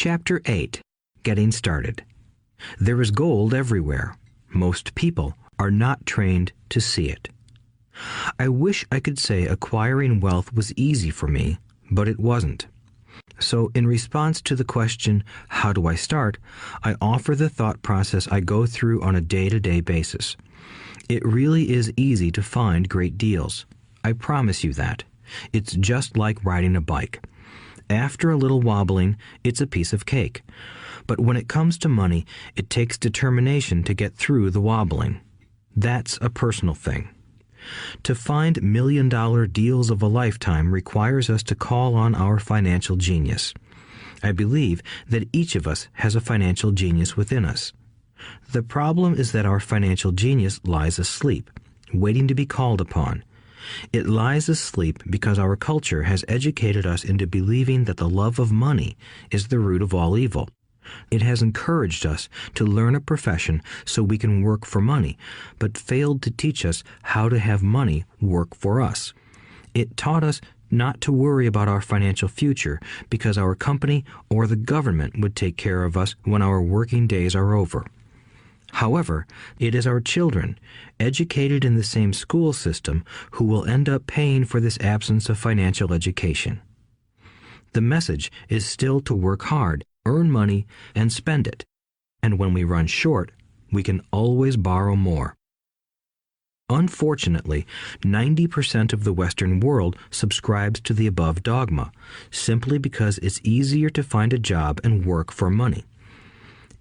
Chapter 8. Getting Started. There is gold everywhere. Most people are not trained to see it. I wish I could say acquiring wealth was easy for me, but it wasn't. So in response to the question, how do I start, I offer the thought process I go through on a day-to-day basis. It really is easy to find great deals. I promise you that. It's just like riding a bike. After a little wobbling, it's a piece of cake. But when it comes to money, it takes determination to get through the wobbling. That's a personal thing. To find million-dollar deals of a lifetime requires us to call on our financial genius. I believe that each of us has a financial genius within us. The problem is that our financial genius lies asleep, waiting to be called upon. It lies asleep because our culture has educated us into believing that the love of money is the root of all evil. It has encouraged us to learn a profession so we can work for money, but failed to teach us how to have money work for us. It taught us not to worry about our financial future because our company or the government would take care of us when our working days are over. However, it is our children, educated in the same school system, who will end up paying for this absence of financial education. The message is still to work hard, earn money, and spend it. And when we run short, we can always borrow more. Unfortunately, 90% of the Western world subscribes to the above dogma, simply because it's easier to find a job and work for money.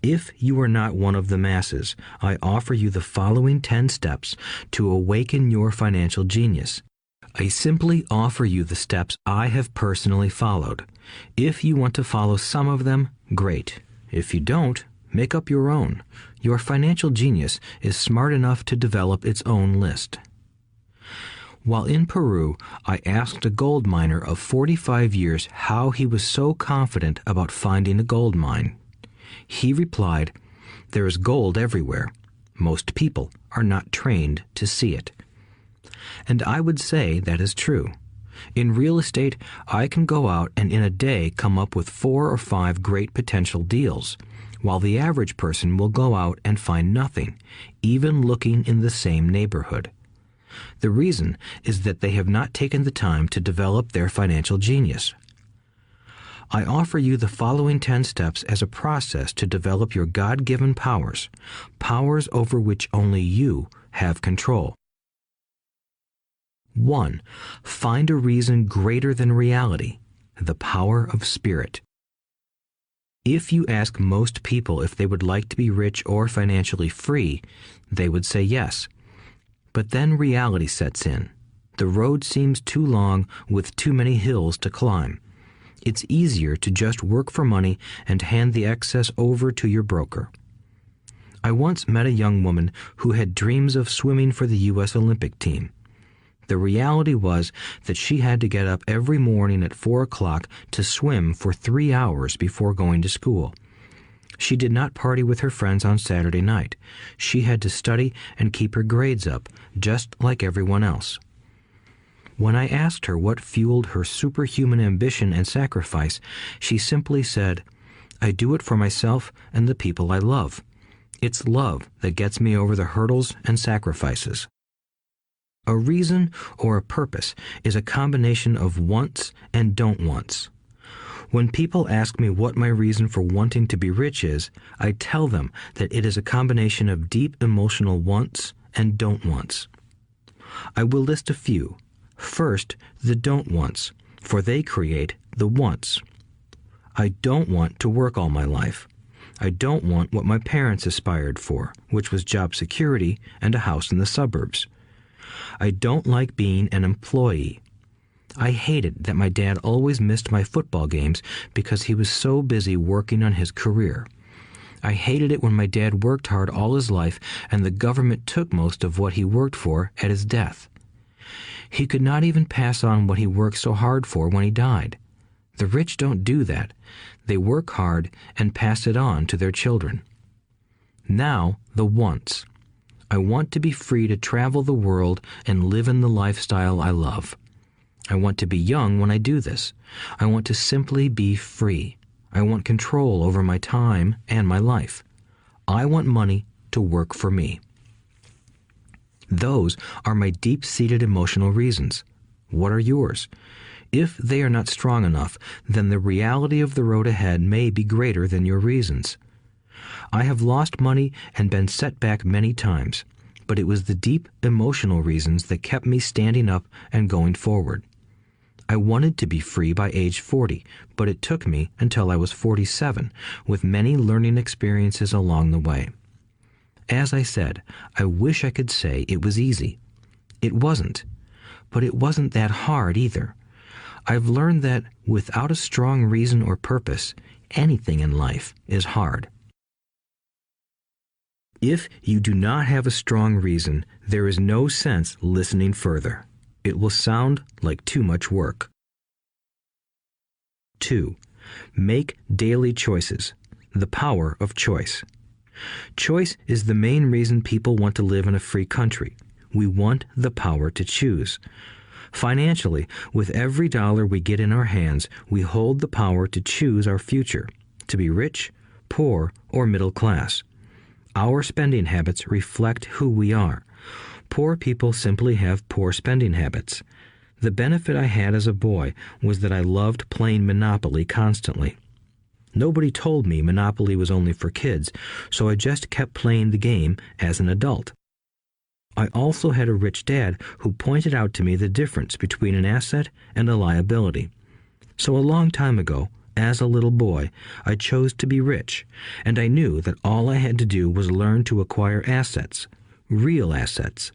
If you are not one of the masses, I offer you the following 10 steps to awaken your financial genius. I simply offer you the steps I have personally followed. If you want to follow some of them, great. If you don't, make up your own. Your financial genius is smart enough to develop its own list. While in Peru, I asked a gold miner of 45 years how he was so confident about finding a gold mine. He replied, "There is gold everywhere. Most people are not trained to see it." And I would say that is true. In real estate, I can go out and in a day come up with 4 or 5 great potential deals, while the average person will go out and find nothing, even looking in the same neighborhood. The reason is that they have not taken the time to develop their financial genius. I offer you the following 10 steps as a process to develop your God-given powers, powers over which only you have control. 1. Find a reason greater than reality, the power of spirit. If you ask most people if they would like to be rich or financially free, they would say yes. But then reality sets in. The road seems too long with too many hills to climb. It's easier to just work for money and hand the excess over to your broker. I once met a young woman who had dreams of swimming for the U.S. Olympic team. The reality was that she had to get up every morning at 4 o'clock to swim for 3 hours before going to school. She did not party with her friends on Saturday night. She had to study and keep her grades up, just like everyone else. When I asked her what fueled her superhuman ambition and sacrifice, she simply said, "I do it for myself and the people I love. It's love that gets me over the hurdles and sacrifices." A reason or a purpose is a combination of wants and don't wants. When people ask me what my reason for wanting to be rich is, I tell them that it is a combination of deep emotional wants and don't wants. I will list a few. First, the don't wants, for they create the wants. I don't want to work all my life. I don't want what my parents aspired for, which was job security and a house in the suburbs. I don't like being an employee. I hated that my dad always missed my football games because he was so busy working on his career. I hated it when my dad worked hard all his life and the government took most of what he worked for at his death. He could not even pass on what he worked so hard for when he died. The rich don't do that. They work hard and pass it on to their children. Now, the wants. I want to be free to travel the world and live in the lifestyle I love. I want to be young when I do this. I want to simply be free. I want control over my time and my life. I want money to work for me. Those are my deep-seated emotional reasons. What are yours? If they are not strong enough, then the reality of the road ahead may be greater than your reasons. I have lost money and been set back many times, but it was the deep emotional reasons that kept me standing up and going forward. I wanted to be free by age 40, but it took me until I was 47, with many learning experiences along the way. As I said, I wish I could say it was easy. It wasn't, but it wasn't that hard either. I've learned that without a strong reason or purpose, anything in life is hard. If you do not have a strong reason, there is no sense listening further. It will sound like too much work. 2. Make daily choices. The power of choice. Choice is the main reason people want to live in a free country. We want the power to choose. Financially, with every dollar we get in our hands, we hold the power to choose our future, to be rich, poor, or middle class. Our spending habits reflect who we are. Poor people simply have poor spending habits. The benefit I had as a boy was that I loved playing Monopoly constantly. Nobody told me Monopoly was only for kids, so I just kept playing the game as an adult. I also had a rich dad who pointed out to me the difference between an asset and a liability. So a long time ago, as a little boy, I chose to be rich, and I knew that all I had to do was learn to acquire assets, real assets.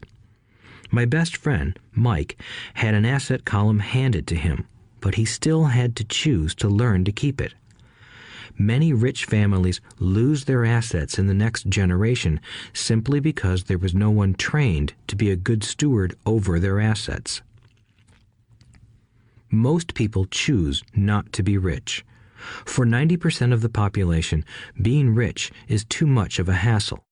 My best friend, Mike, had an asset column handed to him, but he still had to choose to learn to keep it. Many rich families lose their assets in the next generation simply because there was no one trained to be a good steward over their assets. Most people choose not to be rich. For 90% of the population, being rich is too much of a hassle.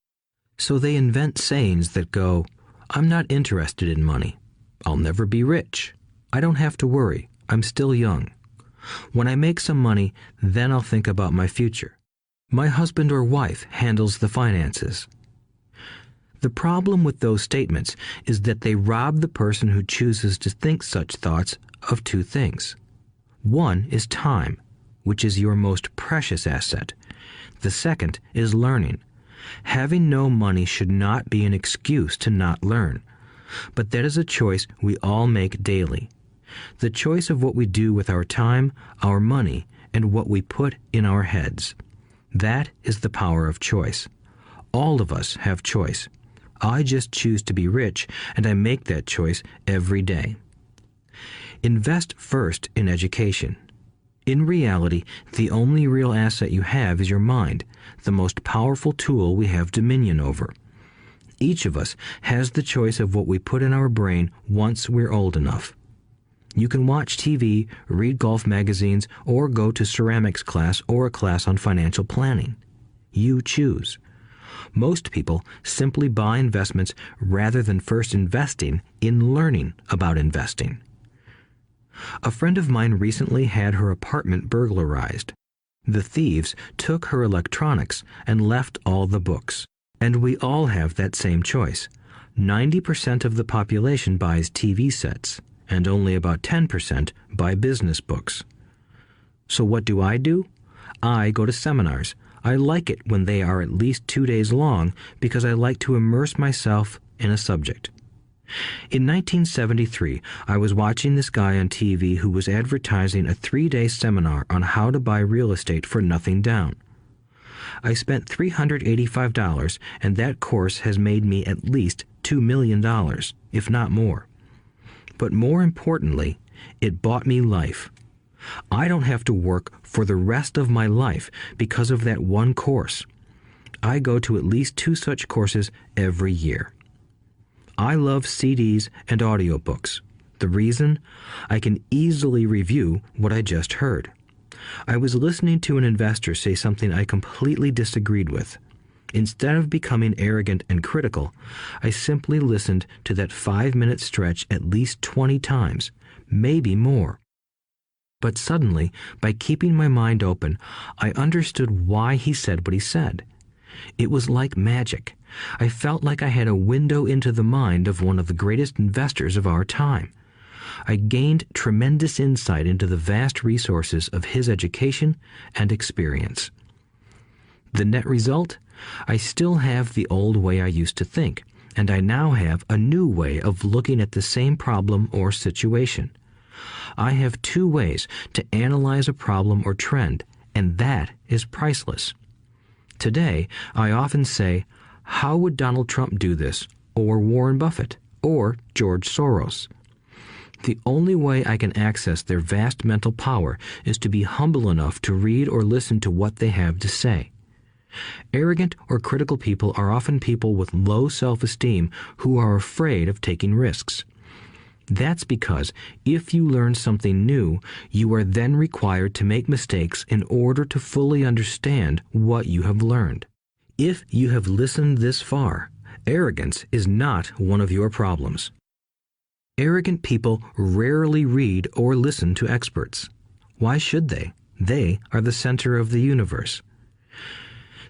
So they invent sayings that go, "I'm not interested in money. I'll never be rich. I don't have to worry. I'm still young. When I make some money, then I'll think about my future. My husband or wife handles the finances." The problem with those statements is that they rob the person who chooses to think such thoughts of two things. One is time, which is your most precious asset. The second is learning. Having no money should not be an excuse to not learn, but that is a choice we all make daily. The choice of what we do with our time, our money, and what we put in our heads. That is the power of choice. All of us have choice. I just choose to be rich, and I make that choice every day. Invest first in education. In reality, the only real asset you have is your mind, the most powerful tool we have dominion over. Each of us has the choice of what we put in our brain once we're old enough. You can watch TV, read golf magazines, or go to ceramics class or a class on financial planning. You choose. Most people simply buy investments rather than first investing in learning about investing. A friend of mine recently had her apartment burglarized. The thieves took her electronics and left all the books. And we all have that same choice. 90% of the population buys TV sets, and only about 10% buy business books. So what do? I go to seminars. I like it when they are at least 2 days long because I like to immerse myself in a subject. In 1973, I was watching this guy on TV who was advertising a 3-day seminar on how to buy real estate for nothing down. I spent $385, and that course has made me at least $2 million, if not more. But more importantly, it bought me life. I don't have to work for the rest of my life because of that one course. I go to at least 2 such courses every year. I love CDs and audiobooks. The reason? I can easily review what I just heard. I was listening to an investor say something I completely disagreed with. Instead of becoming arrogant and critical, I simply listened to that 5-minute stretch at least 20 times, maybe more. But suddenly, by keeping my mind open, I understood why he said what he said. It was like magic. I felt like I had a window into the mind of one of the greatest investors of our time. I gained tremendous insight into the vast resources of his education and experience. The net result? I still have the old way I used to think, and I now have a new way of looking at the same problem or situation. I have two ways to analyze a problem or trend, and that is priceless. Today, I often say, how would Donald Trump do this, or Warren Buffett, or George Soros? The only way I can access their vast mental power is to be humble enough to read or listen to what they have to say. Arrogant or critical people are often people with low self-esteem who are afraid of taking risks. That's because if you learn something new, you are then required to make mistakes in order to fully understand what you have learned. If you have listened this far, arrogance is not one of your problems. Arrogant people rarely read or listen to experts. Why should they? They are the center of the universe.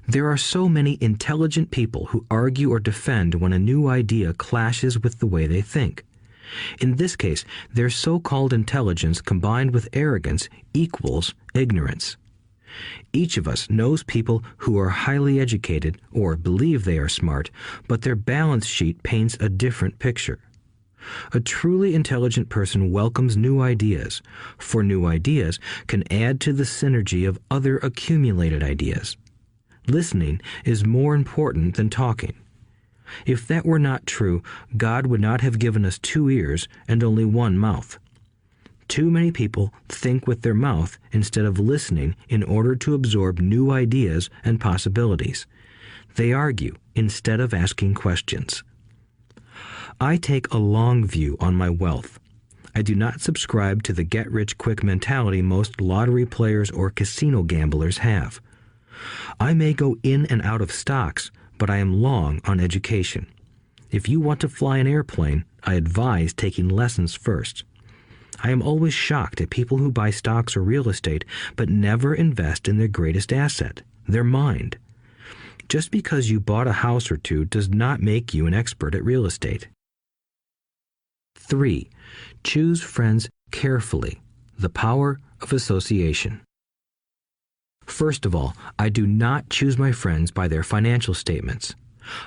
There are so many intelligent people who argue or defend when a new idea clashes with the way they think. In this case, their so-called intelligence combined with arrogance equals ignorance. Each of us knows people who are highly educated or believe they are smart, but their balance sheet paints a different picture. A truly intelligent person welcomes new ideas, for new ideas can add to the synergy of other accumulated ideas. Listening is more important than talking. If that were not true, God would not have given us 2 ears and only 1 mouth. Too many people think with their mouth instead of listening in order to absorb new ideas and possibilities. They argue instead of asking questions. I take a long view on my wealth. I do not subscribe to the get-rich-quick mentality most lottery players or casino gamblers have. I may go in and out of stocks, but I am long on education. If you want to fly an airplane, I advise taking lessons first. I am always shocked at people who buy stocks or real estate but never invest in their greatest asset, their mind. Just because you bought a house or two does not make you an expert at real estate. 3. Choose friends carefully. The power of association. First of all, I do not choose my friends by their financial statements.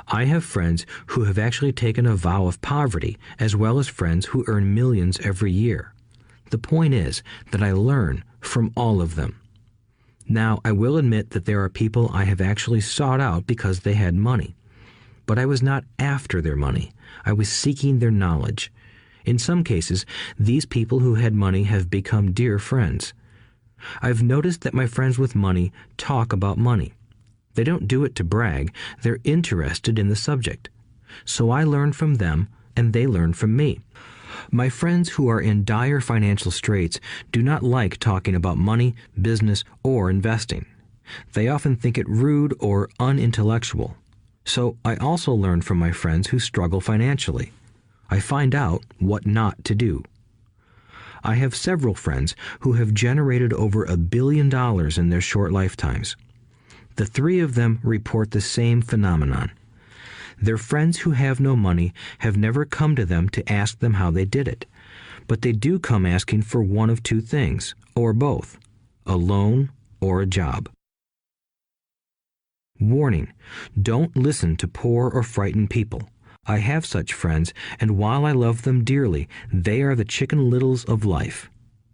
I have friends who have actually taken a vow of poverty, as well as friends who earn millions every year. The point is that I learn from all of them. Now, I will admit that there are people I have actually sought out because they had money. But I was not after their money. I was seeking their knowledge. In some cases, these people who had money have become dear friends. I've noticed that my friends with money talk about money. They don't do it to brag, they're interested in the subject. So I learn from them, and they learn from me. My friends who are in dire financial straits do not like talking about money, business, or investing. They often think it rude or unintellectual. So I also learn from my friends who struggle financially. I find out what not to do. I have several friends who have generated over $1 billion in their short lifetimes. The 3 of them report the same phenomenon. Their friends who have no money have never come to them to ask them how they did it, but they do come asking for one of 2 things, or both, a loan or a job. Warning: don't listen to poor or frightened people. I have such friends, and while I love them dearly, they are the Chicken Littles of life.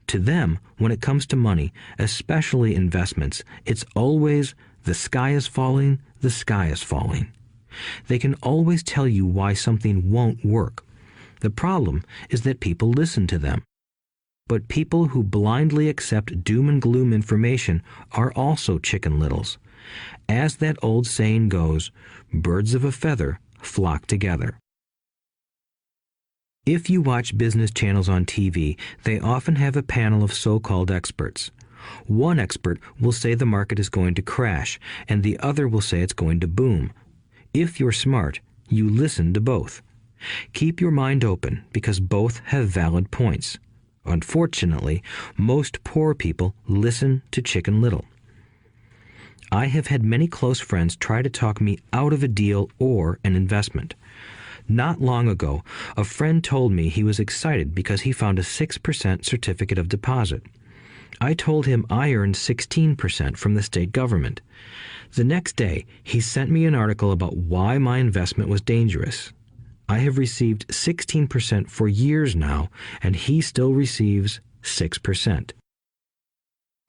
To them, when it comes to money, especially investments, it's always, the sky is falling, the sky is falling. They can always tell you why something won't work. The problem is that people listen to them. But people who blindly accept doom and gloom information are also Chicken Littles. As that old saying goes, birds of a feather flock together. If you watch business channels on TV, they often have a panel of so-called experts. One expert will say the market is going to crash, and the other will say it's going to boom. If you're smart, you listen to both. Keep your mind open because both have valid points. Unfortunately, most poor people listen to Chicken Little. I have had many close friends try to talk me out of a deal or an investment. Not long ago, a friend told me he was excited because he found a 6% certificate of deposit. I told him I earned 16% from the state government. The next day, he sent me an article about why my investment was dangerous. I have received 16% for years now, and he still receives 6%.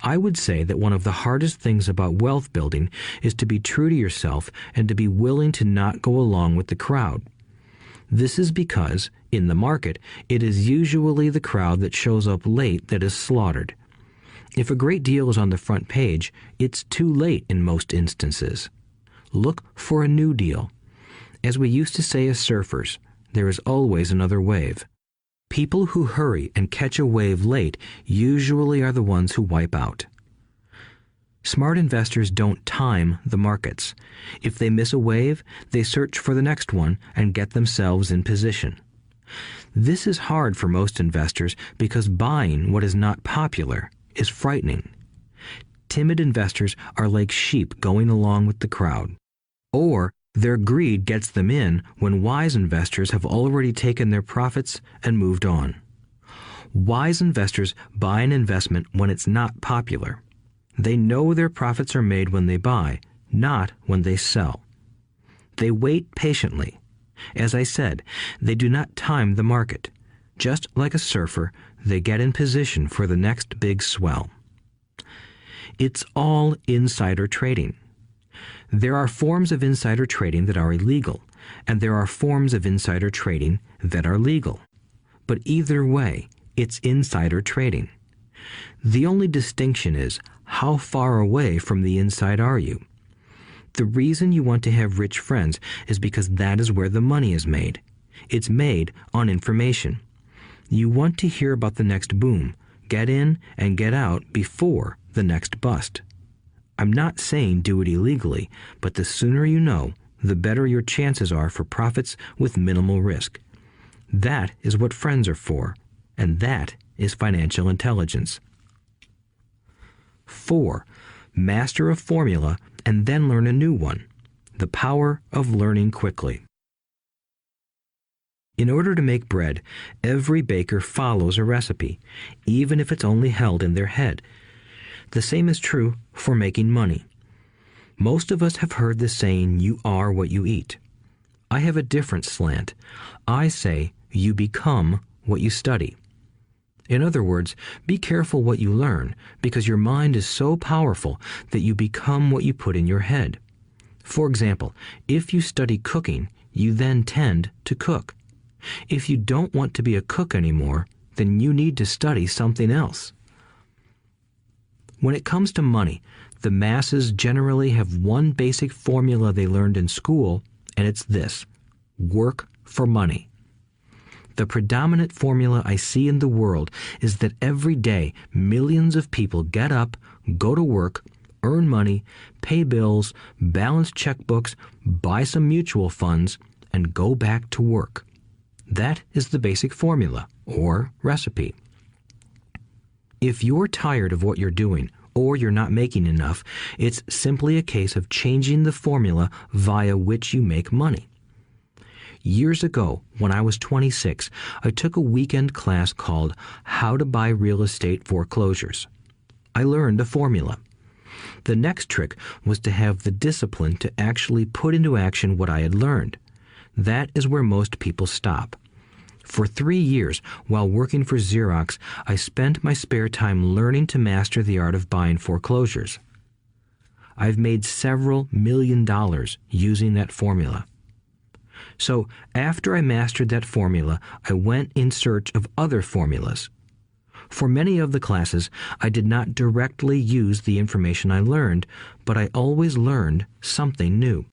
I would say that one of the hardest things about wealth building is to be true to yourself and to be willing to not go along with the crowd. This is because, in the market, it is usually the crowd that shows up late that is slaughtered. If a great deal is on the front page, it's too late in most instances. Look for a new deal. As we used to say as surfers, there is always another wave. People who hurry and catch a wave late usually are the ones who wipe out. Smart investors don't time the markets. If they miss a wave, they search for the next one and get themselves in position. This is hard for most investors because buying what is not popular is frightening. Timid investors are like sheep going along with the crowd. Or their greed gets them in when wise investors have already taken their profits and moved on. Wise investors buy an investment when it's not popular. They know their profits are made when they buy, not when they sell. They wait patiently. As I said, they do not time the market. Just like a surfer, they get in position for the next big swell. It's all insider trading. There are forms of insider trading that are illegal, and there are forms of insider trading that are legal. But either way, it's insider trading. The only distinction is, how far away from the inside are you? The reason you want to have rich friends is because that is where the money is made. It's made on information. You want to hear about the next boom, get in and get out before the next bust. I'm not saying do it illegally, but the sooner you know, the better your chances are for profits with minimal risk. That is what friends are for, and that is financial intelligence. 4. Master a formula and then learn a new one. The power of learning quickly. In order to make bread, every baker follows a recipe, even if it's only held in their head. The same is true for making money. Most of us have heard the saying, "You are what you eat." I have a different slant. I say, you become what you study. In other words, be careful what you learn, because your mind is so powerful that you become what you put in your head. For example, if you study cooking, you then tend to cook. If you don't want to be a cook anymore, then you need to study something else. When it comes to money, the masses generally have one basic formula they learned in school, and it's this: work for money. The predominant formula I see in the world is that every day millions of people get up, go to work, earn money, pay bills, balance checkbooks, buy some mutual funds, and go back to work. That is the basic formula, or recipe. If you're tired of what you're doing, or you're not making enough, it's simply a case of changing the formula via which you make money. Years ago, when I was 26, I took a weekend class called How to Buy Real Estate Foreclosures. I learned a formula. The next trick was to have the discipline to actually put into action what I had learned. That is where most people stop. For 3 years, while working for Xerox, I spent my spare time learning to master the art of buying foreclosures. I've made several $million using that formula. So after I mastered that formula, I went in search of other formulas. For many of the classes, I did not directly use the information I learned, but I always learned something new.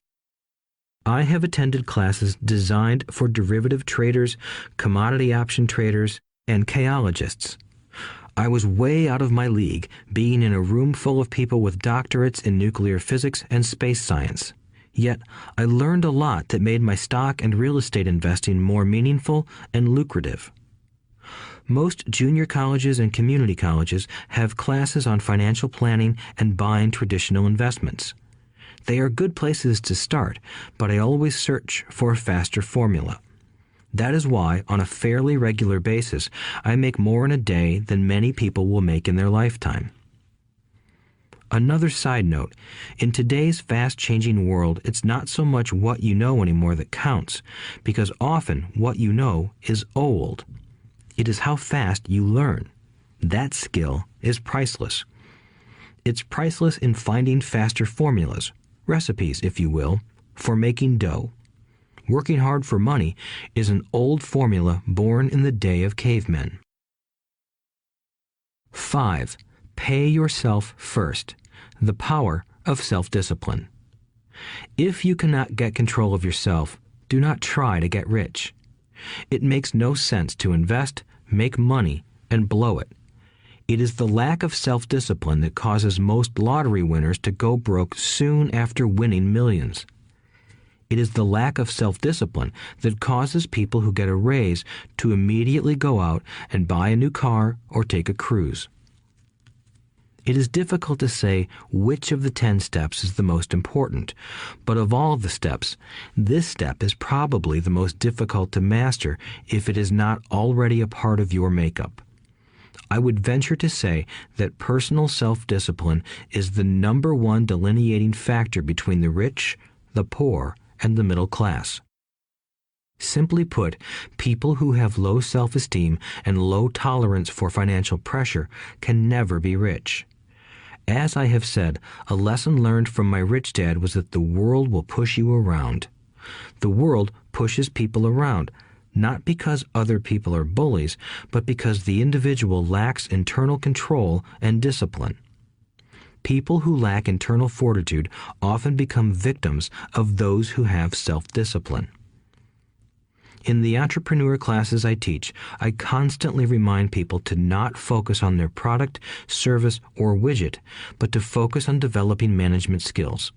I have attended classes designed for derivative traders, commodity option traders, and chaologists. I was way out of my league, being in a room full of people with doctorates in nuclear physics and space science. Yet, I learned a lot that made my stock and real estate investing more meaningful and lucrative. Most junior colleges and community colleges have classes on financial planning and buying traditional investments. They are good places to start, but I always search for a faster formula. That is why, on a fairly regular basis, I make more in a day than many people will make in their lifetime. Another side note, in today's fast-changing world, it's not so much what you know anymore that counts, because often what you know is old. It is how fast you learn. That skill is priceless. It's priceless in finding faster formulas, recipes, if you will, for making dough. Working hard for money is an old formula born in the day of cavemen. 5. Pay yourself first. The power of self-discipline. If you cannot get control of yourself, do not try to get rich. It makes no sense to invest, make money, and blow it. It is the lack of self-discipline that causes most lottery winners to go broke soon after winning millions. It is the lack of self-discipline that causes people who get a raise to immediately go out and buy a new car or take a cruise. It is difficult to say which of the 10 steps is the most important, but of all the steps, this step is probably the most difficult to master if it is not already a part of your makeup. I would venture to say that personal self-discipline is the number one delineating factor between the rich, the poor, and the middle class. Simply put, people who have low self-esteem and low tolerance for financial pressure can never be rich. As I have said, a lesson learned from my rich dad was that the world will push you around. The world pushes people around, not because other people are bullies, but because the individual lacks internal control and discipline. People who lack internal fortitude often become victims of those who have self-discipline. In the entrepreneur classes I teach, I constantly remind people to not focus on their product, service, or widget, but to focus on developing management skills.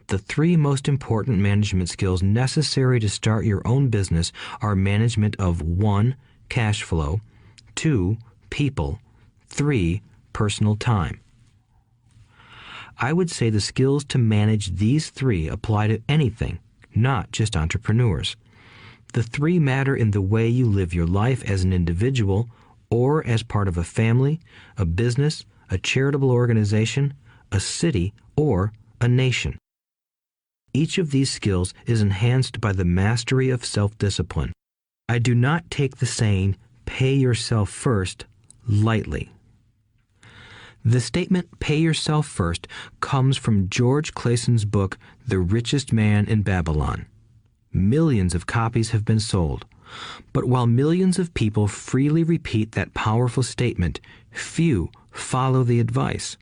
The 3 most important management skills necessary to start your own business are management of 1. Cash flow, 2. People, 3. Personal time. I would say the skills to manage these 3 apply to anything, not just entrepreneurs. The 3 matter in the way you live your life as an individual or as part of a family, a business, a charitable organization, a city, or a nation. Each of these skills is enhanced by the mastery of self-discipline. I do not take the saying, "pay yourself first," lightly. The statement, "pay yourself first," comes from George Clayson's book, The Richest Man in Babylon. Millions of copies have been sold. But while millions of people freely repeat that powerful statement, few follow the advice.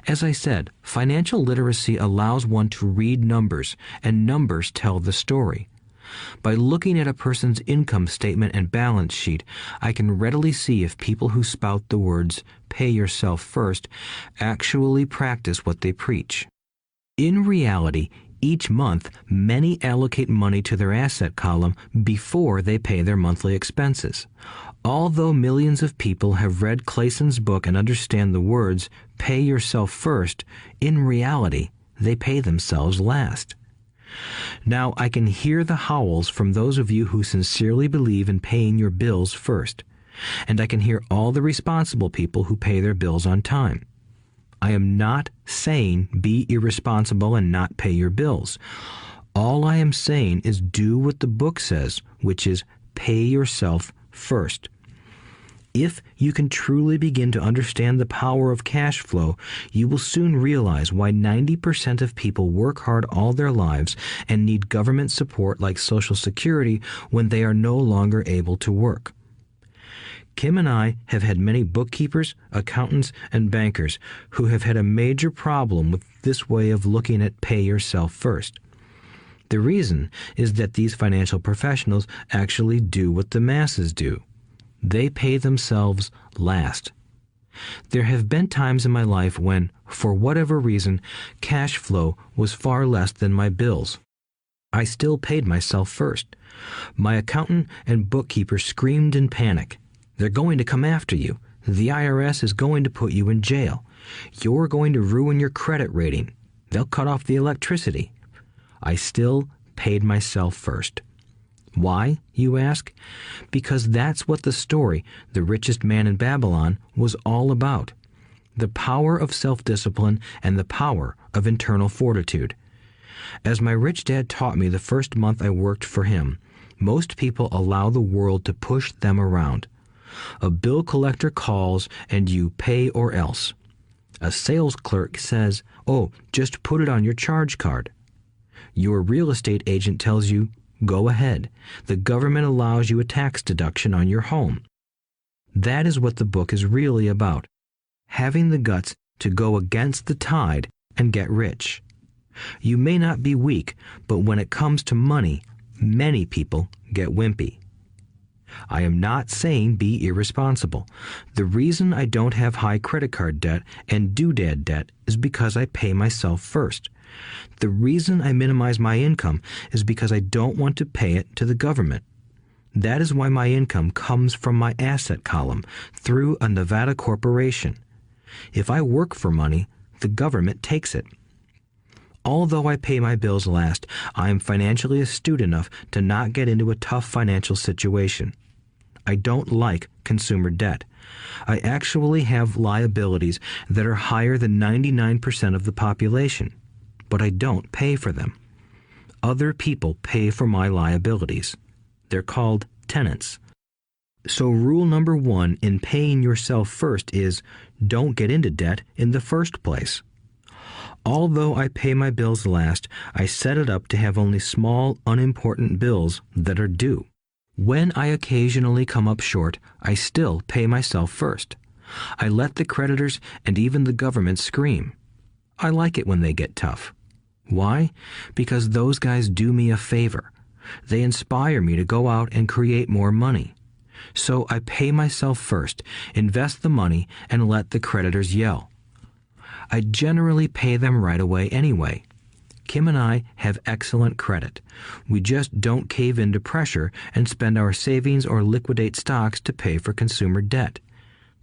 As I said, financial literacy allows one to read numbers, and numbers tell the story. By looking at a person's income statement and balance sheet, I can readily see if people who spout the words, "pay yourself first," actually practice what they preach. In reality, each month, many allocate money to their asset column before they pay their monthly expenses. Although millions of people have read Clayson's book and understand the words, "pay yourself first," in reality, they pay themselves last. Now, I can hear the howls from those of you who sincerely believe in paying your bills first, and I can hear all the responsible people who pay their bills on time. I am not saying be irresponsible and not pay your bills. All I am saying is do what the book says, which is pay yourself first. If you can truly begin to understand the power of cash flow, you will soon realize why 90% of people work hard all their lives and need government support like Social Security when they are no longer able to work. Kim and I have had many bookkeepers, accountants, and bankers who have had a major problem with this way of looking at pay yourself first. The reason is that these financial professionals actually do what the masses do. They pay themselves last. There have been times in my life when, for whatever reason, cash flow was far less than my bills. I still paid myself first. My accountant and bookkeeper screamed in panic. They're going to come after you. The IRS is going to put you in jail. You're going to ruin your credit rating. They'll cut off the electricity. I still paid myself first. Why, you ask? Because that's what the story, The Richest Man in Babylon, was all about. The power of self-discipline and the power of internal fortitude. As my rich dad taught me the first month I worked for him, most people allow the world to push them around. A bill collector calls and you pay or else. A sales clerk says, "Oh, just put it on your charge card." Your real estate agent tells you, "Go ahead. The government allows you a tax deduction on your home." That is what the book is really about. Having the guts to go against the tide and get rich. You may not be weak, but when it comes to money, many people get wimpy. I am not saying be irresponsible. The reason I don't have high credit card debt and doodad debt is because I pay myself first. The reason I minimize my income is because I don't want to pay it to the government. That is why my income comes from my asset column through a Nevada corporation. If I work for money, the government takes it. Although I pay my bills last, I am financially astute enough to not get into a tough financial situation. I don't like consumer debt. I actually have liabilities that are higher than 99% of the population, but I don't pay for them. Other people pay for my liabilities. They're called tenants. So rule number 1 in paying yourself first is don't get into debt in the first place. Although I pay my bills last, I set it up to have only small, unimportant bills that are due. When I occasionally come up short, I still pay myself first. I let the creditors and even the government scream. I like it when they get tough. Why? Because those guys do me a favor. They inspire me to go out and create more money. So I pay myself first, invest the money, and let the creditors yell. I generally pay them right away anyway. Kim and I have excellent credit. We just don't cave into pressure and spend our savings or liquidate stocks to pay for consumer debt.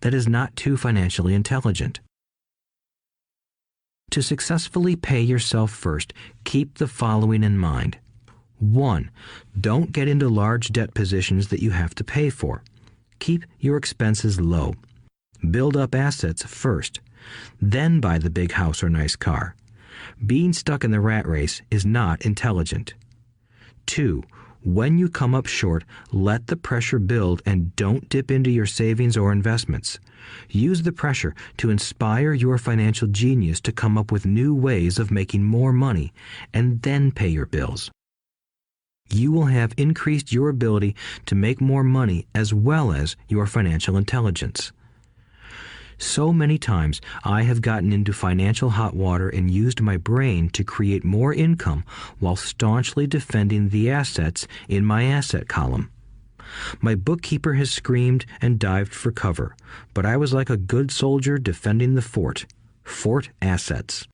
That is not too financially intelligent. To successfully pay yourself first, keep the following in mind. 1. Don't get into large debt positions that you have to pay for. Keep your expenses low. Build up assets first. Then buy the big house or nice car. Being stuck in the rat race is not intelligent. 2. When you come up short, let the pressure build and don't dip into your savings or investments. Use the pressure to inspire your financial genius to come up with new ways of making more money and then pay your bills. You will have increased your ability to make more money as well as your financial intelligence. So many times I have gotten into financial hot water and used my brain to create more income while staunchly defending the assets in my asset column. My bookkeeper has screamed and dived for cover, but I was like a good soldier defending the fort. Fort assets.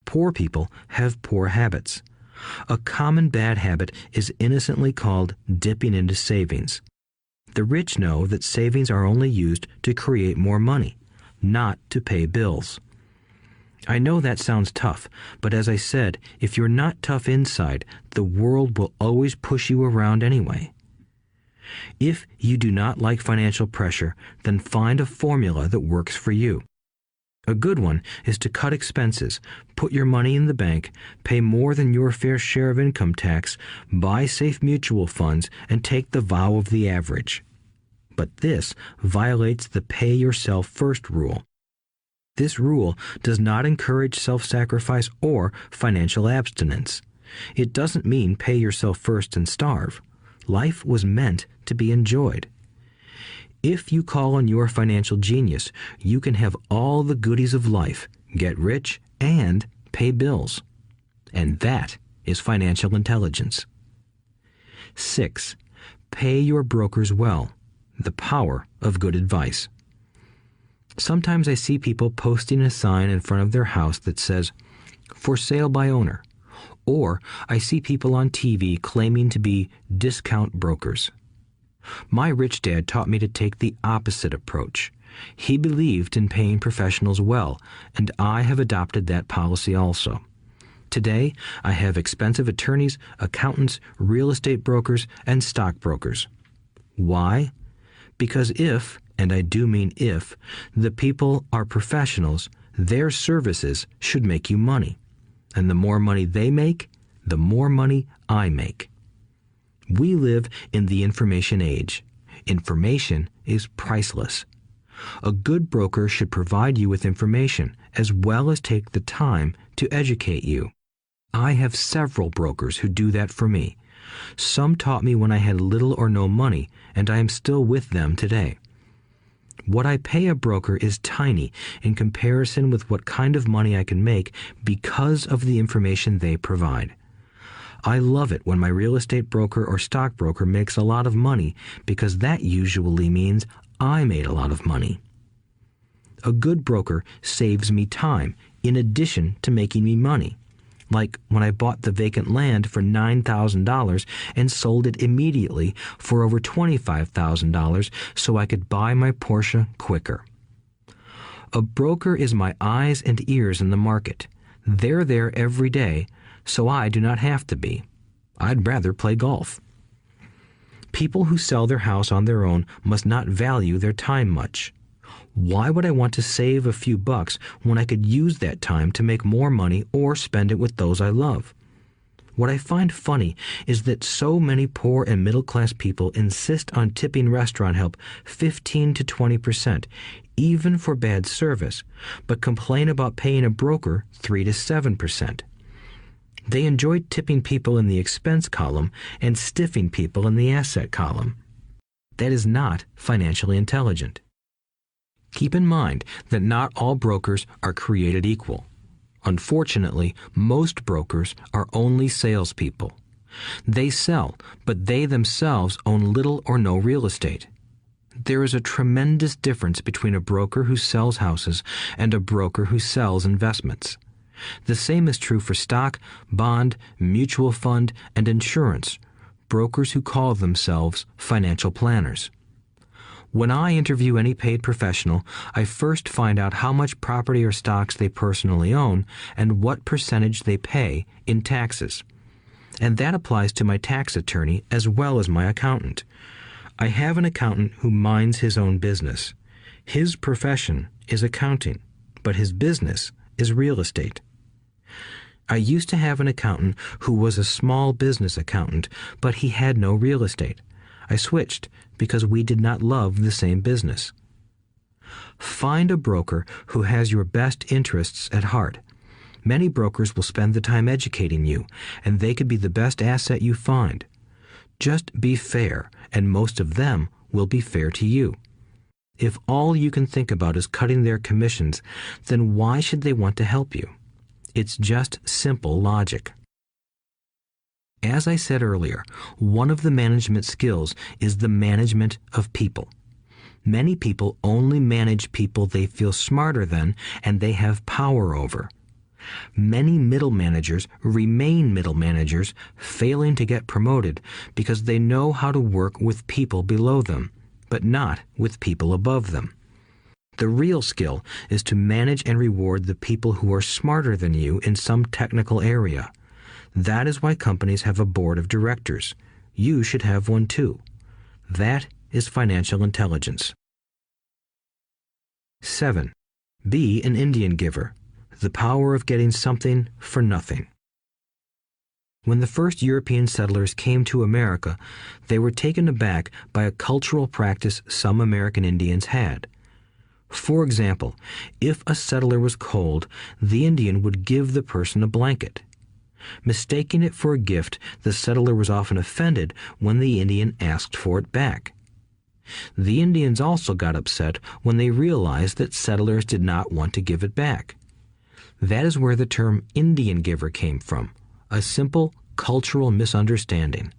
Poor people have poor habits. A common bad habit is innocently called dipping into savings. The rich know that savings are only used to create more money, not to pay bills. I know that sounds tough, but as I said, if you're not tough inside, the world will always push you around anyway. If you do not like financial pressure, then find a formula that works for you. A good one is to cut expenses, put your money in the bank, pay more than your fair share of income tax, buy safe mutual funds, and take the vow of the average. But this violates the pay yourself first rule. This rule does not encourage self-sacrifice or financial abstinence. It doesn't mean pay yourself first and starve. Life was meant to be enjoyed. If you call on your financial genius, you can have all the goodies of life, get rich, and pay bills. And that is financial intelligence. 6. Pay your brokers well. The power of good advice. Sometimes I see people posting a sign in front of their house that says, "For sale by owner." Or I see people on TV claiming to be discount brokers. My rich dad taught me to take the opposite approach. He believed in paying professionals well, and I have adopted that policy also. Today, I have expensive attorneys, accountants, real estate brokers, and stockbrokers. Why? Because if, and I do mean if, the people are professionals, their services should make you money. And the more money they make, the more money I make. We live in the information age. Information is priceless. A good broker should provide you with information as well as take the time to educate you. I have several brokers who do that for me. Some taught me when I had little or no money, and I am still with them today. What I pay a broker is tiny in comparison with what kind of money I can make because of the information they provide. I love it when my real estate broker or stockbroker makes a lot of money because that usually means I made a lot of money. A good broker saves me time in addition to making me money. Like when I bought the vacant land for $9,000 and sold it immediately for over $25,000 so I could buy my Porsche quicker. A broker is my eyes and ears in the market. They're there every day, so I do not have to be. I'd rather play golf. People who sell their house on their own must not value their time much. Why would I want to save a few bucks when I could use that time to make more money or spend it with those I love? What I find funny is that so many poor and middle-class people insist on tipping restaurant help 15 to 20%, even for bad service, but complain about paying a broker 3 to 7%. They enjoy tipping people in the expense column and stiffing people in the asset column. That is not financially intelligent. Keep in mind that not all brokers are created equal. Unfortunately, most brokers are only salespeople. They sell, but they themselves own little or no real estate. There is a tremendous difference between a broker who sells houses and a broker who sells investments. The same is true for stock, bond, mutual fund, and insurance, brokers who call themselves financial planners. When I interview any paid professional, I first find out how much property or stocks they personally own and what percentage they pay in taxes. And that applies to my tax attorney as well as my accountant. I have an accountant who minds his own business. His profession is accounting, but his business is real estate. I used to have an accountant who was a small business accountant, but he had no real estate. I switched because we did not love the same business. Find a broker who has your best interests at heart. Many brokers will spend the time educating you, and they could be the best asset you find. Just be fair, and most of them will be fair to you. If all you can think about is cutting their commissions, then why should they want to help you? It's just simple logic. As I said earlier, one of the management skills is the management of people. Many people only manage people they feel smarter than and they have power over. Many middle managers remain middle managers, failing to get promoted because they know how to work with people below them, but not with people above them. The real skill is to manage and reward the people who are smarter than you in some technical area. That is why companies have a board of directors. You should have one too. That is financial intelligence. 7. Be an Indian giver. The power of getting something for nothing. When the first European settlers came to America, they were taken aback by a cultural practice some American Indians had. For example, if a settler was cold, the Indian would give the person a blanket. Mistaking it for a gift, the settler was often offended when the Indian asked for it back. The Indians also got upset when they realized that settlers did not want to give it back. That is where the term Indian giver came from, a simple cultural misunderstanding.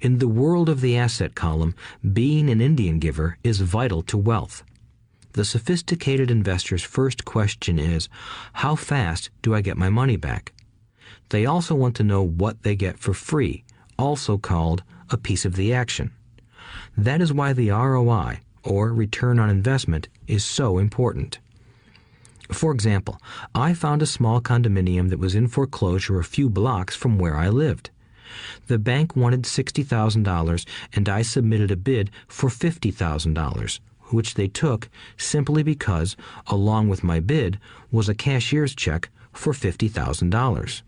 In the world of the asset column, being an Indian giver is vital to wealth. The sophisticated investor's first question is, how fast do I get my money back? They also want to know what they get for free, also called a piece of the action. That is why the ROI, or return on investment, is so important. For example, I found a small condominium that was in foreclosure a few blocks from where I lived. The bank wanted $60,000 and I submitted a bid for $50,000, which they took simply because, along with my bid, was a cashier's check for $50,000.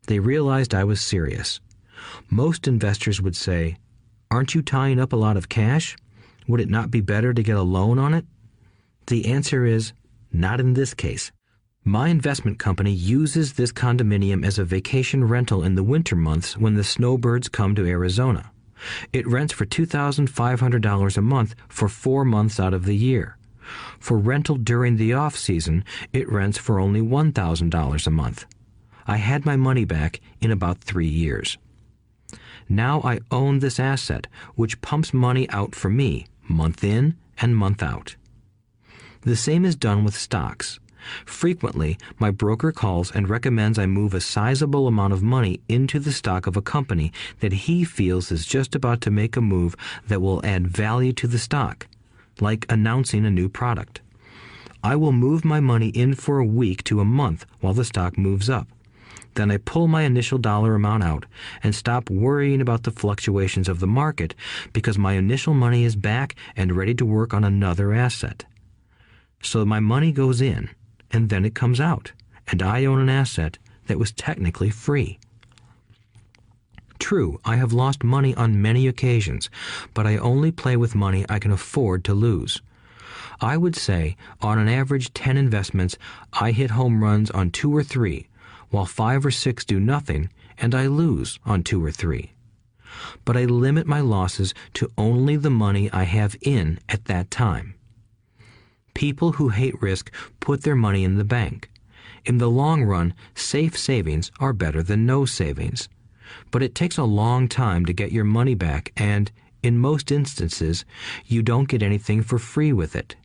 They realized I was serious. Most investors would say, "Aren't you tying up a lot of cash? Would it not be better to get a loan on it?" The answer is, not in this case. My investment company uses this condominium as a vacation rental in the winter months when the snowbirds come to Arizona. It rents for $2,500 a month for 4 months out of the year. For rental during the off-season, it rents for only $1,000 a month. I had my money back in about 3 years. Now I own this asset, which pumps money out for me, month in and month out. The same is done with stocks. Frequently, my broker calls and recommends I move a sizable amount of money into the stock of a company that he feels is just about to make a move that will add value to the stock, like announcing a new product. I will move my money in for a week to a month while the stock moves up. Then I pull my initial dollar amount out and stop worrying about the fluctuations of the market because my initial money is back and ready to work on another asset. So my money goes in, and then it comes out, and I own an asset that was technically free. True, I have lost money on many occasions, but I only play with money I can afford to lose. I would say, on an average 10 investments, I hit home runs on 2 or 3, while 5 or 6 do nothing, and I lose on 2 or 3. But I limit my losses to only the money I have in at that time. People who hate risk put their money in the bank. In the long run, safe savings are better than no savings. But it takes a long time to get your money back, and, in most instances, you don't get anything for free with it.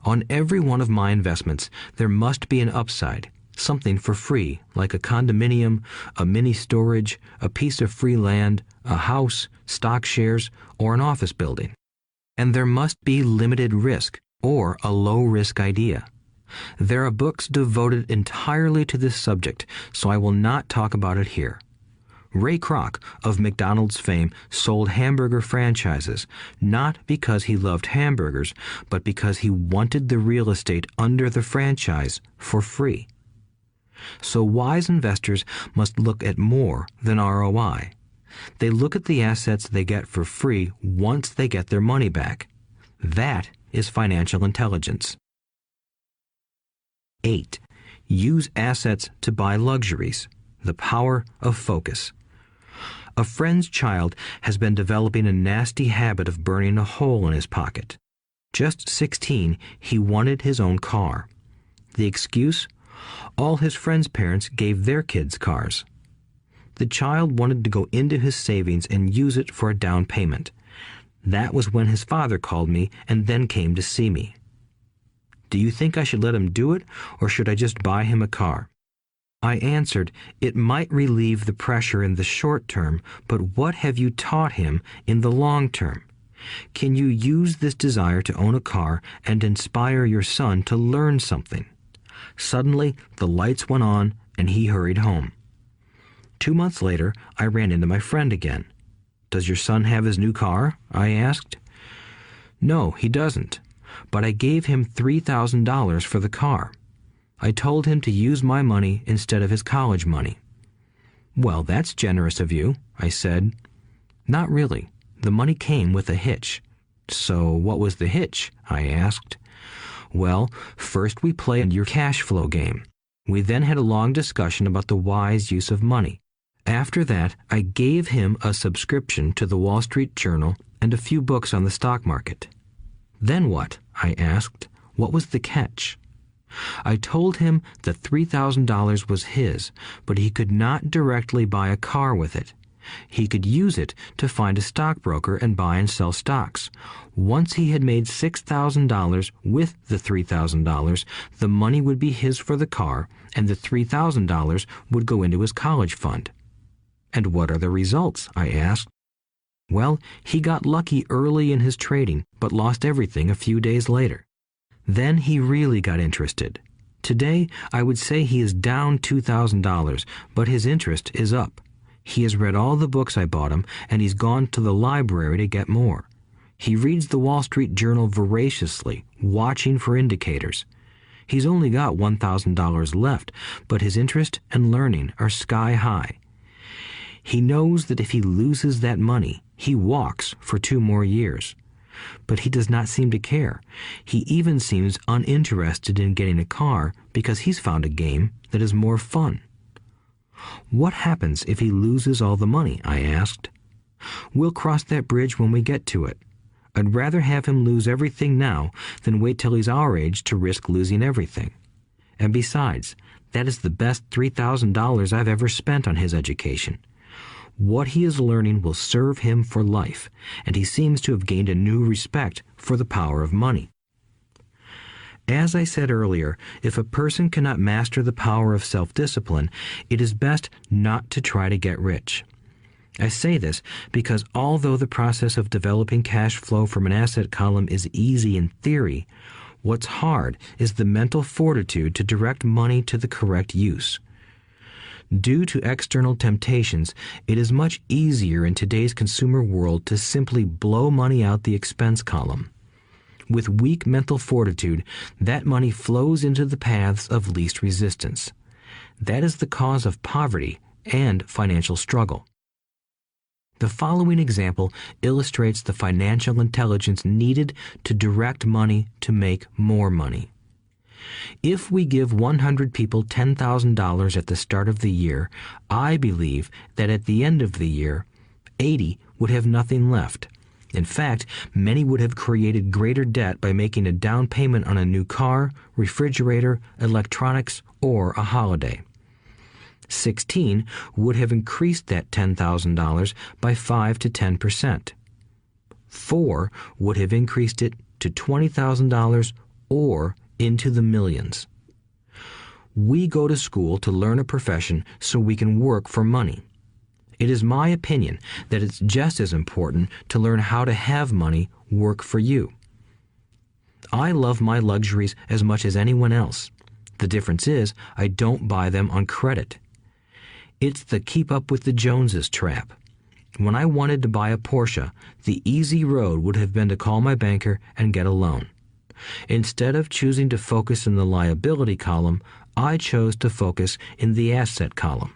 On every one of my investments, there must be an upside, something for free, like a condominium, a mini storage, a piece of free land, a house, stock shares, or an office building. And there must be limited risk, or a low-risk idea. There are books devoted entirely to this subject, so I will not talk about it here. Ray Kroc, of McDonald's fame, sold hamburger franchises, not because he loved hamburgers, but because he wanted the real estate under the franchise for free. So wise investors must look at more than ROI. They look at the assets they get for free once they get their money back. That is financial intelligence. 8. Use assets to buy luxuries. The power of focus. A friend's child has been developing a nasty habit of burning a hole in his pocket. Just 16, he wanted his own car. The excuse? All his friends' parents gave their kids cars. The child wanted to go into his savings and use it for a down payment. That was when his father called me and then came to see me. "Do you think I should let him do it, or should I just buy him a car?" I answered, "It might relieve the pressure in the short term, but what have you taught him in the long term? Can you use this desire to own a car and inspire your son to learn something?" Suddenly, the lights went on and he hurried home. 2 months later, I ran into my friend again. "Does your son have his new car?" I asked. "No, he doesn't, but I gave him $3,000 for the car. I told him to use my money instead of his college money." "Well, that's generous of you," I said. "Not really. The money came with a hitch." "So what was the hitch?" I asked. "Well, first we played your cash flow game. We then had a long discussion about the wise use of money. After that, I gave him a subscription to the Wall Street Journal and a few books on the stock market." "Then what?" I asked. "What was the catch?" I told him that $3,000 was his, but he could not directly buy a car with it. He could use it to find a stockbroker and buy and sell stocks. Once he had made $6,000 with the $3,000, the money would be his for the car, and the $3,000 would go into his college fund. "And what are the results?" I asked. Well, he got lucky early in his trading, but lost everything a few days later. Then he really got interested. Today, I would say he is down $2,000, but his interest is up. He has read all the books I bought him, and he's gone to the library to get more. He reads the Wall Street Journal voraciously, watching for indicators. He's only got $1,000 left, but his interest and learning are sky high. He knows that if he loses that money, he walks for 2 more years. But he does not seem to care. He even seems uninterested in getting a car because he's found a game that is more fun. What happens if he loses all the money? I asked. We'll cross that bridge when we get to it. I'd rather have him lose everything now than wait till he's our age to risk losing everything. And besides, that is the best $3,000 I've ever spent on his education. What he is learning will serve him for life, and he seems to have gained a new respect for the power of money. As I said earlier, if a person cannot master the power of self-discipline, it is best not to try to get rich. I say this because although the process of developing cash flow from an asset column is easy in theory, what's hard is the mental fortitude to direct money to the correct use. Due to external temptations, it is much easier in today's consumer world to simply blow money out the expense column. With weak mental fortitude, that money flows into the paths of least resistance. That is the cause of poverty and financial struggle. The following example illustrates the financial intelligence needed to direct money to make more money. If we give 100 people $10,000 at the start of the year, I believe that at the end of the year, 80 would have nothing left. In fact, many would have created greater debt by making a down payment on a new car, refrigerator, electronics, or a holiday. 16 would have increased that $10,000 by 5 to 10%. 4 would have increased it to $20,000 or into the millions. We go to school to learn a profession so we can work for money. It is my opinion that it's just as important to learn how to have money work for you. I love my luxuries as much as anyone else. The difference is I don't buy them on credit. It's the keep up with the Joneses trap. When I wanted to buy a Porsche, the easy road would have been to call my banker and get a loan. Instead of choosing to focus in the liability column, I chose to focus in the asset column.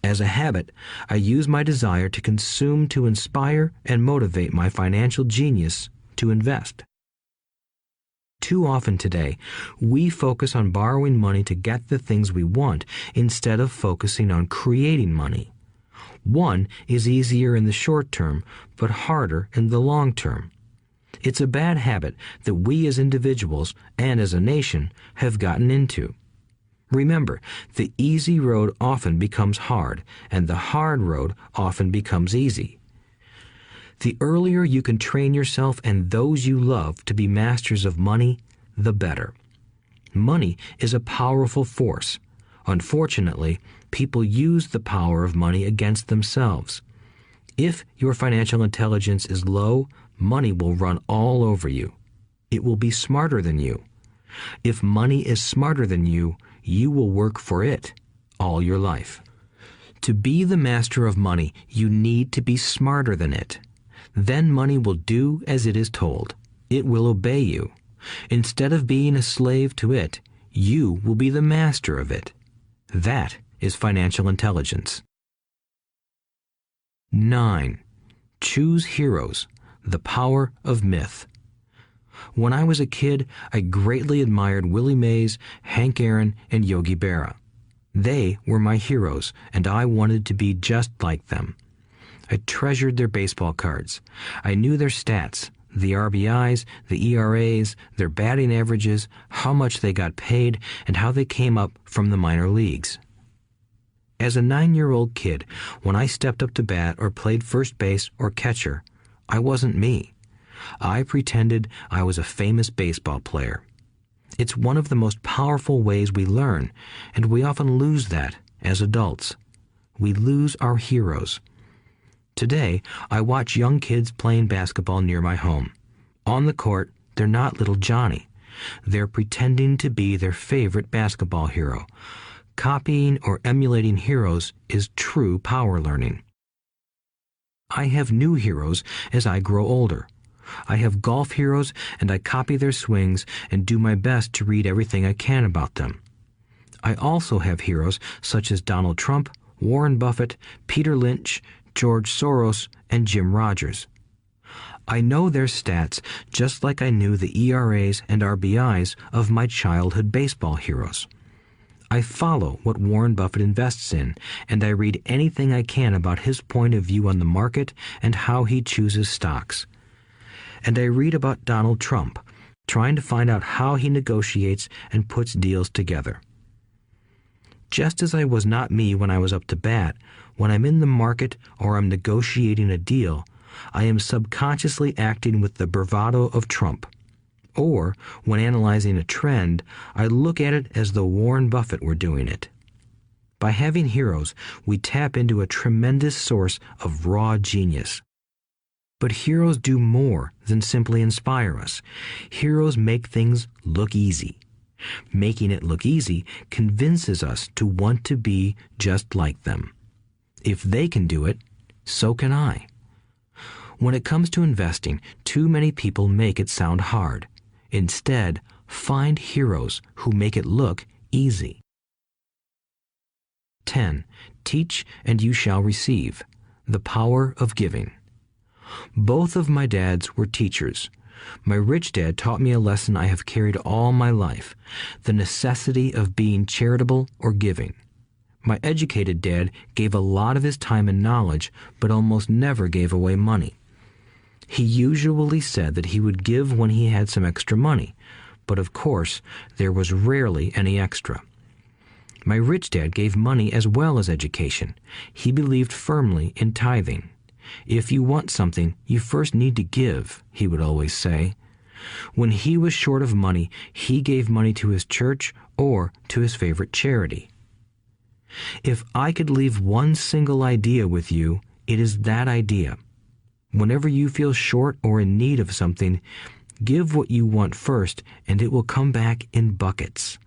As a habit, I use my desire to consume to inspire and motivate my financial genius to invest. Too often today, we focus on borrowing money to get the things we want instead of focusing on creating money. One is easier in the short term, but harder in the long term. It's a bad habit that we as individuals and as a nation have gotten into. Remember, the easy road often becomes hard, and the hard road often becomes easy. The earlier you can train yourself and those you love to be masters of money, the better. Money is a powerful force. Unfortunately, people use the power of money against themselves. If your financial intelligence is low, money will run all over you. It will be smarter than you. If money is smarter than you, you will work for it all your life. To be the master of money, you need to be smarter than it. Then money will do as it is told. It will obey you. Instead of being a slave to it, you will be the master of it. That is financial intelligence. 9. Choose heroes. The power of myth. When I was a kid, I greatly admired Willie Mays, Hank Aaron, and Yogi Berra. They were my heroes, and I wanted to be just like them. I treasured their baseball cards. I knew their stats, the RBIs, the ERAs, their batting averages, how much they got paid, and how they came up from the minor leagues. As a 9-year-old kid, when I stepped up to bat or played first base or catcher, I wasn't me. I pretended I was a famous baseball player. It's one of the most powerful ways we learn, and we often lose that as adults. We lose our heroes. Today, I watch young kids playing basketball near my home. On the court, they're not little Johnny. They're pretending to be their favorite basketball hero. Copying or emulating heroes is true power learning. I have new heroes as I grow older. I have golf heroes, and I copy their swings and do my best to read everything I can about them. I also have heroes such as Donald Trump, Warren Buffett, Peter Lynch, George Soros, and Jim Rogers. I know their stats just like I knew the ERAs and RBIs of my childhood baseball heroes. I follow what Warren Buffett invests in, and I read anything I can about his point of view on the market and how he chooses stocks. And I read about Donald Trump, trying to find out how he negotiates and puts deals together. Just as I was not me when I was up to bat, when I'm in the market or I'm negotiating a deal, I am subconsciously acting with the bravado of Trump. Or, when analyzing a trend, I look at it as though Warren Buffett were doing it. By having heroes, we tap into a tremendous source of raw genius. But heroes do more than simply inspire us. Heroes make things look easy. Making it look easy convinces us to want to be just like them. If they can do it, so can I. When it comes to investing, too many people make it sound hard. Instead, find heroes who make it look easy. 10. Teach and you shall receive. The power of giving. Both of my dads were teachers. My rich dad taught me a lesson I have carried all my life, the necessity of being charitable or giving. My educated dad gave a lot of his time and knowledge, but almost never gave away money. He usually said that he would give when he had some extra money, but of course, there was rarely any extra. My rich dad gave money as well as education. He believed firmly in tithing. If you want something, you first need to give, he would always say. When he was short of money, he gave money to his church or to his favorite charity. If I could leave one single idea with you, it is that idea. Whenever you feel short or in need of something, give what you want first, and it will come back in buckets.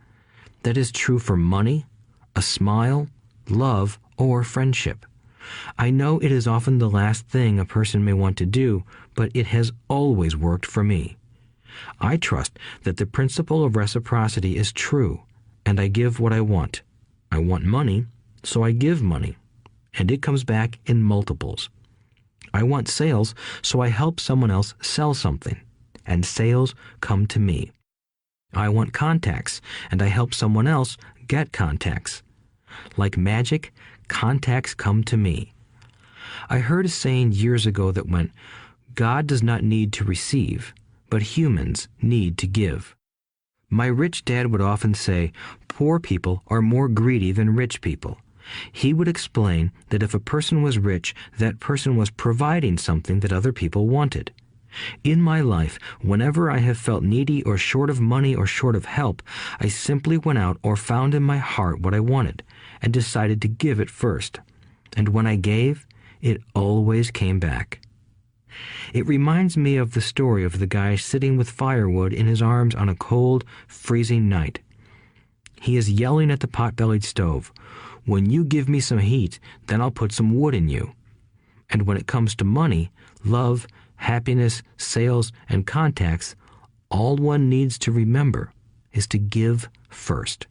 That is true for money, a smile, love, or friendship. I know it is often the last thing a person may want to do, but it has always worked for me. I trust that the principle of reciprocity is true, and I give what I want. I want money, so I give money, and it comes back in multiples. I want sales, so I help someone else sell something, and sales come to me. I want contacts, and I help someone else get contacts. Like magic, contacts come to me. I heard a saying years ago that went, God does not need to receive, but humans need to give. My rich dad would often say, poor people are more greedy than rich people. He would explain that if a person was rich, that person was providing something that other people wanted. In my life, whenever I have felt needy or short of money or short of help, I simply went out or found in my heart what I wanted and decided to give it first. And when I gave, it always came back. It reminds me of the story of the guy sitting with firewood in his arms on a cold, freezing night. He is yelling at the pot-bellied stove, "When you give me some heat, then I'll put some wood in you." And when it comes to money, love, happiness, sales, and contacts, all one needs to remember is to give first.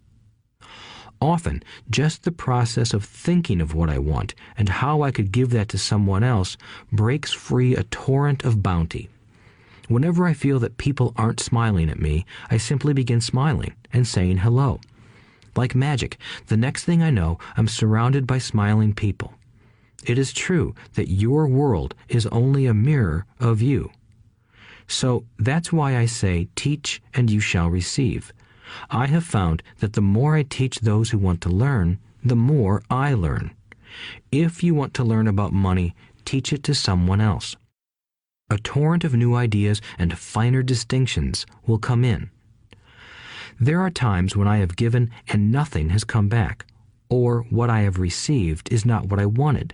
Often, just the process of thinking of what I want and how I could give that to someone else breaks free a torrent of bounty. Whenever I feel that people aren't smiling at me, I simply begin smiling and saying hello. Like magic, the next thing I know, I'm surrounded by smiling people. It is true that your world is only a mirror of you. So that's why I say, teach and you shall receive. I have found that the more I teach those who want to learn, the more I learn. If you want to learn about money, teach it to someone else. A torrent of new ideas and finer distinctions will come in. There are times when I have given and nothing has come back, or what I have received is not what I wanted.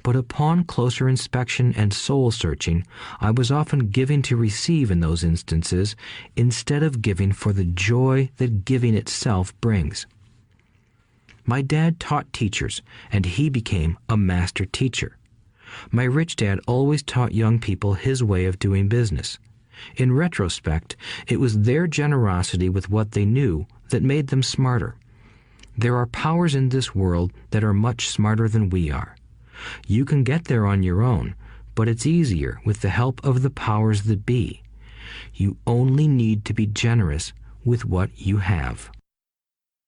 but upon closer inspection and soul-searching, I was often giving to receive in those instances instead of giving for the joy that giving itself brings. My dad taught teachers, and he became a master teacher. My rich dad always taught young people his way of doing business. In retrospect, it was their generosity with what they knew that made them smarter. There are powers in this world that are much smarter than we are. You can get there on your own, but it's easier with the help of the powers that be. You only need to be generous with what you have.